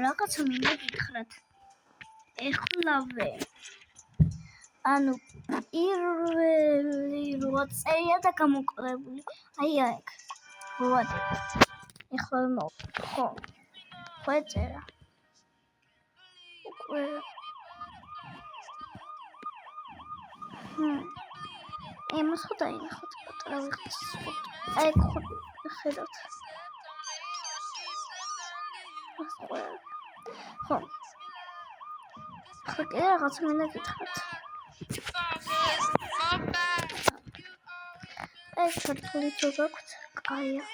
რაღაცა მინდა გითხრათ. ეხლავე ანუ პირველი რვა წერია და გამოკლებული. აი აქ. რვადი. ეხლა ხო. წერა. უკვე იმას ხო დაინახოთ პატარა ვიხდეს. აი ხო ხედავთ. ხო. ახლა კი რაღაცა მინდა გითხრათ. აი ქართული თუ გაქვთ? კაია.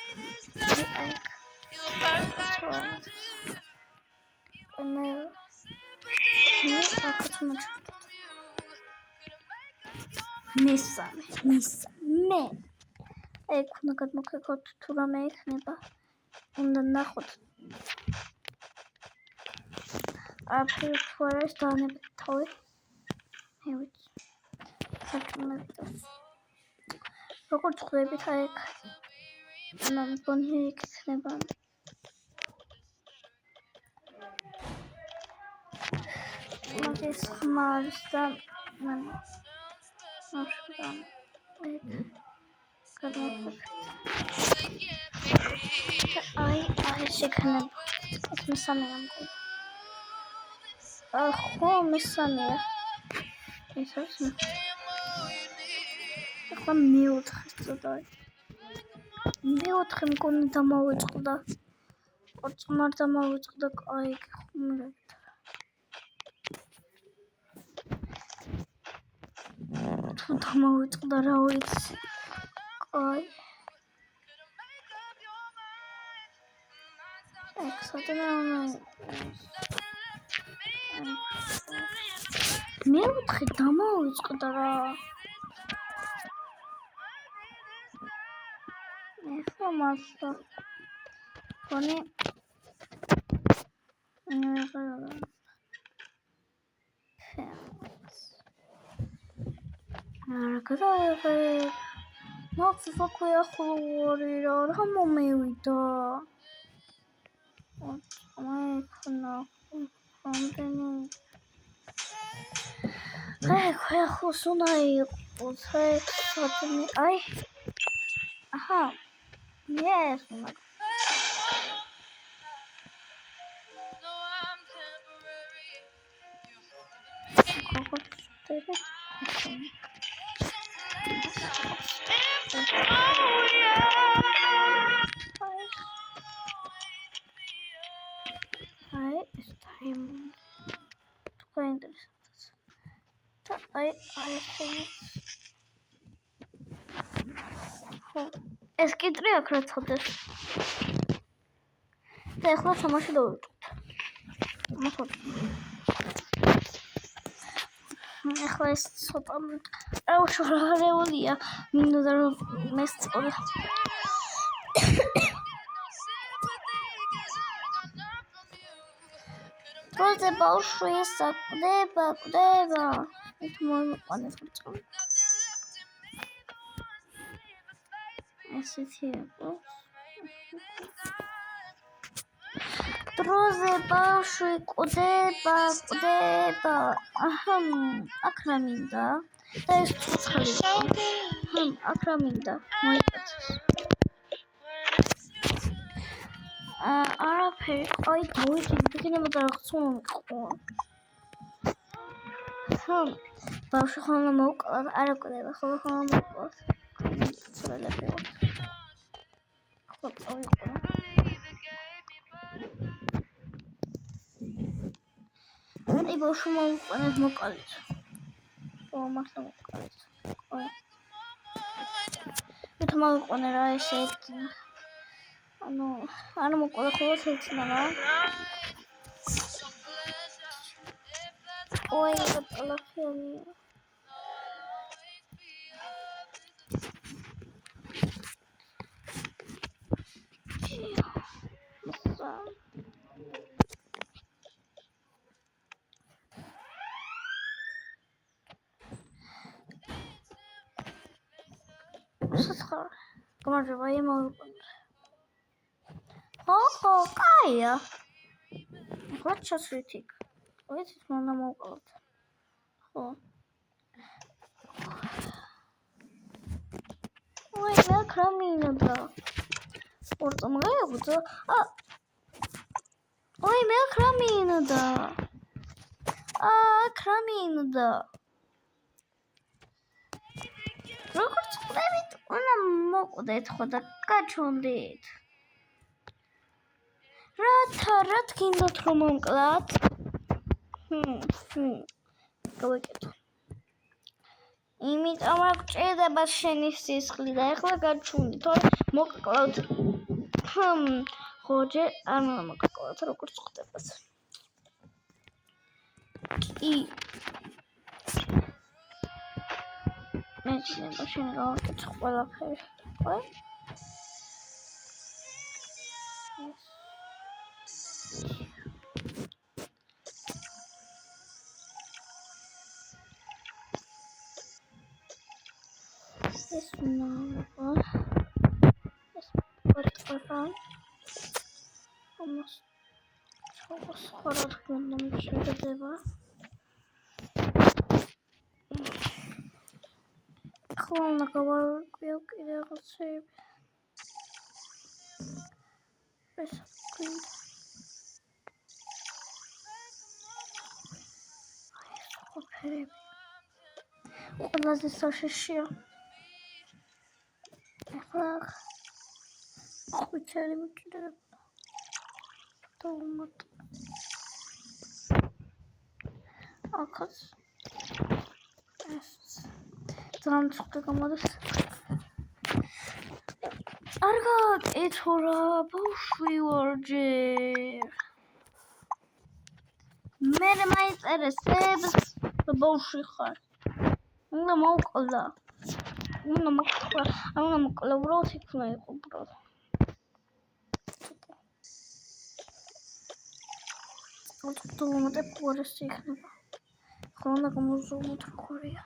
აი. მე აქაც მოჩვენებთ. მესამე. აი უნდა გადმოგეკოთ თუ რამე იქნება. უნდა ნახოთ. აფერ თუ არის დაანებეთ თავი. მე ვიცი. საჭმელად. როგორც ხვდებით აი აქ. მგონი იქნება. მაგის ხმარის და აი შეგნება. ეს მესამეა მგონი. ხო მესამეა. ეს არის ახლა მეოთხე წოდაი. მეოთხე მგონი დამავიწყდა. ორწმარ დამავიწყდა აი ხუმრებით. თუ დამავიწყდა რა ვიცი. აი. ეგ სადაა. მეოთხე დამავიწყდა რა. ეხლა მასა. კონი. რაკეთე. ნახე საქვია ხლორი რა მომევიდა. აი ხნა. ამდენი. აი ხოს უნდა იყოს. აი. აჰა. Yes. ეს კიტრი აქ რა ცოდეს. და ახლა თამაში დავიწყოთ. ახლა ეს ცოტა აუშორებულია. მინდოდა რომ მესწოდა. პროზე ბავშვი საკვდება. ეს მოიყვანეს წავ. ესეთი იყო. დროზე ბავშვი კვდება. აჰა, აქ რა მინდა? და ეს ცოცხალი. აქ რა მინდა? მოიკეთეს. არაფერი, აი დავიჭირე, იქნებოდა რაღაც მომიყო. ბავშვი ხოლმე მოვკლავ, არა კვდება, ხოლმე მოვკლავ. ცოლები. ხო, წავიყო. აი ბავშვი მოვყვანეთ მოკალით. მართლა მოკალით. აი. მე თამავყვანე რა ესე ექნა. ანუ არ მოკლა ხოლმე შეცნა რა. ой, это полофелия. Come on, vai, amor. Oh, Kaya. ეხლა ჩასვით იქ. ვიცით, უნდა მოვყავთ. ხო. ой, მე კრამინდა. ორტომ გაიღვიძა. ой, მე კრამინდა. კრამინდა. როგორც ხვდებით, უნდა მოკვდეთ ხო და გაჩვენდით. რა გინდათ რომ მომკლათ? გავაკეთო. იმიტომ რომ გჭირდება შენი სისხლი და ეხლა გაჩვენდი, თორე მოკკლავთ. ხო, ჯერ არ უნდა მოკკლავთ, როგორც ხვდებათ. კი. მე შეიძლება შენ გავაკეთო ყველაფერი, ხო? ეს ნავა. ეს პარტყარა. ამას ხარ უნდა მიჩერდება. ხოლმე გავარკვიო კიდე რაღაცები. ეს გინდა. ყოფერები. ყველაზე საშიშია. ეხლა ხვიცელი მიჭირდება. თუმად. აქაც ეს ძალიან ცუდი გამოდის. არ გააკეთო რა, ბავშვი ვარ ჯერ. მე მაინტერესებს ბავშვი ხარ. უნდა მოვყლა. უნდა მოკლა უბრალოდ იქ უნდა იყო უბრალოდ. თუმად პუარეს იქნება. ხო უნდა გამოზომოთ ხორია.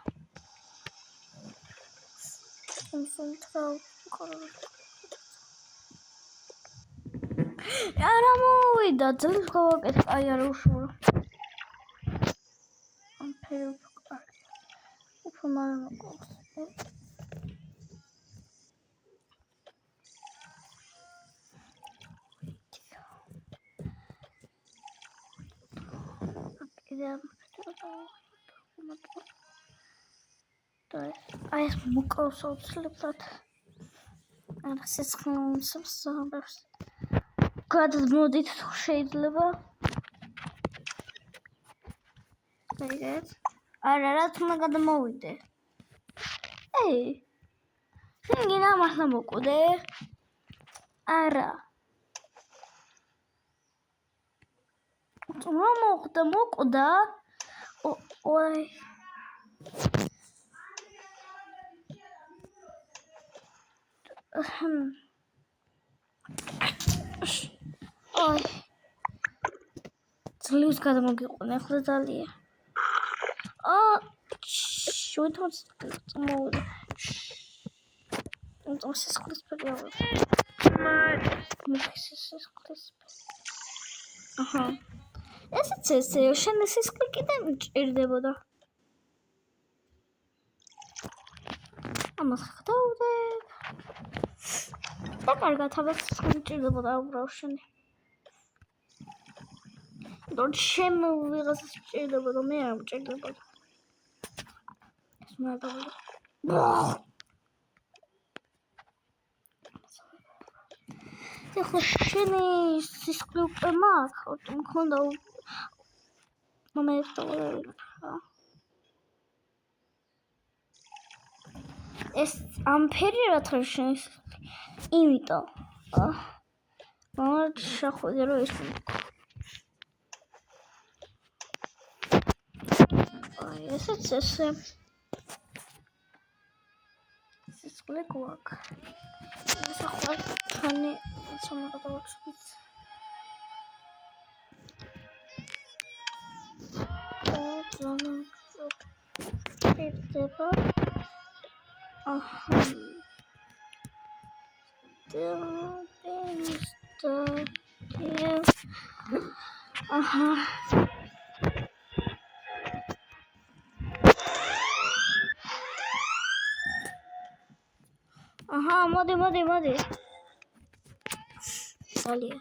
არა მოვიდა ძლის გავაკეთე აი არ უშურო ამ ფერი უფრო მაგრამ მოგავს აი ეს მოკავს აუცილებლად არ სიცხნეულს ამბებს გადმოდით თუ შეიძლება მეგეთ არა რა თქმა გადმოვიდე ეი შენ გინდა მართლა მოკვდე არა რა მოკვდა ой ой ძლივს გადმოგიყვანე ახლა ძალიან შოთოს მოვიდა ეს სისხლის პრობლემა აჰა ესეც ესე შენ სისხლი კიდე მჭირდებოდა ამას ხდავდებ და კარგად ამას სისხლი მჭირდებოდა უბრალოდ შენი დორ შენ ვიღაცას მჭირდებოდა მე არ მჭირდებოდა ეს მაგალითად ეხლა შენი სისხლი უკვე მაქვს მქონდა ეს ამფერი რათა შენი იმიტომ შეხვედე რომ ის აი ესეც ესე სისხლი გვაქვს ეს ახლა ხანი ცოტა გადავაჭრით ეტება აჰა აჰა. აჰა, მოდი. ალია.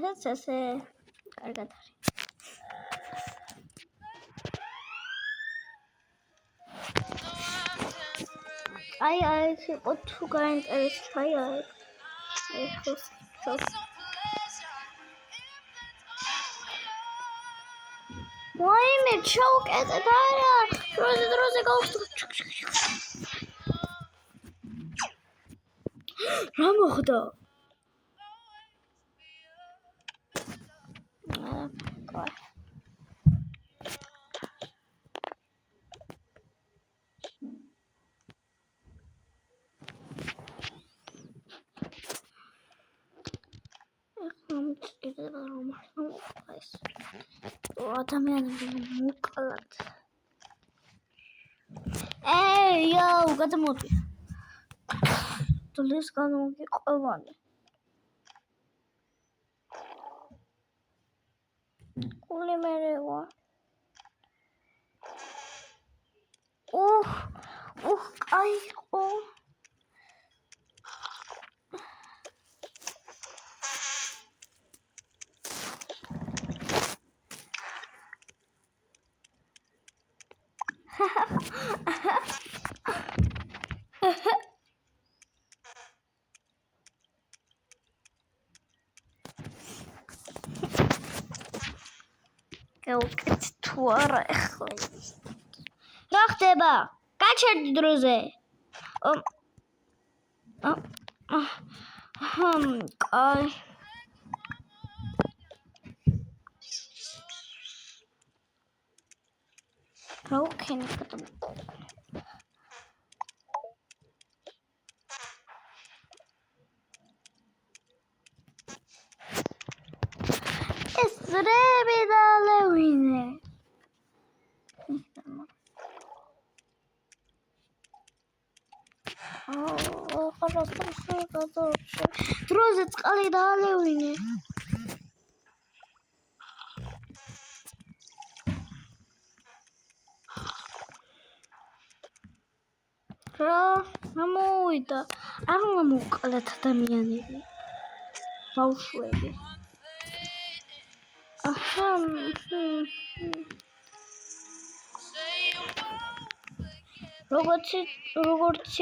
ეს ესე კარგად არის. აი, იყო თუ გაინტერესებს, აი. ვაიმე, ჩაუკეტეთ არა. დროზე გავხსნა. რა მოხდა? ადამიანები მოკლათ. იაუ, გადამოდი. დლის გამოგიყვევანი. კული მერევა. კაიყო. გავუკეთ თუ არა ახლა. რა ხდება? გაჩერდი დროზე. კაი. რა ვქენი გადამ. ეს რები დალევინე. დროზე წყალი დალევინე. რა მოვიდა. არ მომკლეთ ადამიანები. ბავშვები. აჰა. როგორც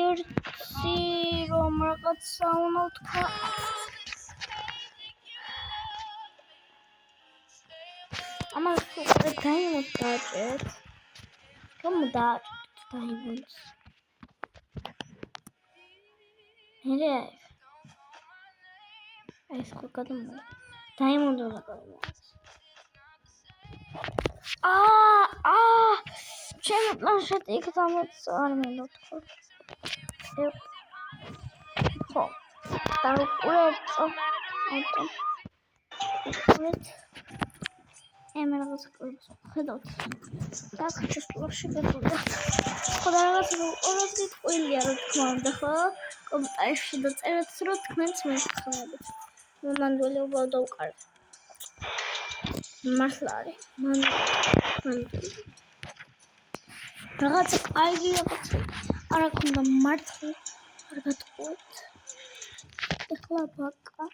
ერთი რომ რაღაცა უნდა ვთქვა. ამას უკვე დაიმონს დააჭერეთ. რომ დააჭერეთ დაიმონს. მერე ეს ხო გადამოვა. დაიმონდო გადამოვა. ჩემი პლანშეტი იქ დამოწ არ მინდა თქო. ხო. დაუყურებო. მე რაღაც ხედავთ. დახჭის პლანში გეტყვია. ხო რაღაც გიტყვილია რა თქმა უნდა ხო? კომენტარებში დაწერეთ რომ თქვენს მესხმებით. მანამდე უბრალოდ დავყარეთ. მართლა არის. რაღაც აიგი რაღაცა არა ქონდა მართლა არ გატყუეთ. ეხლა ბაკა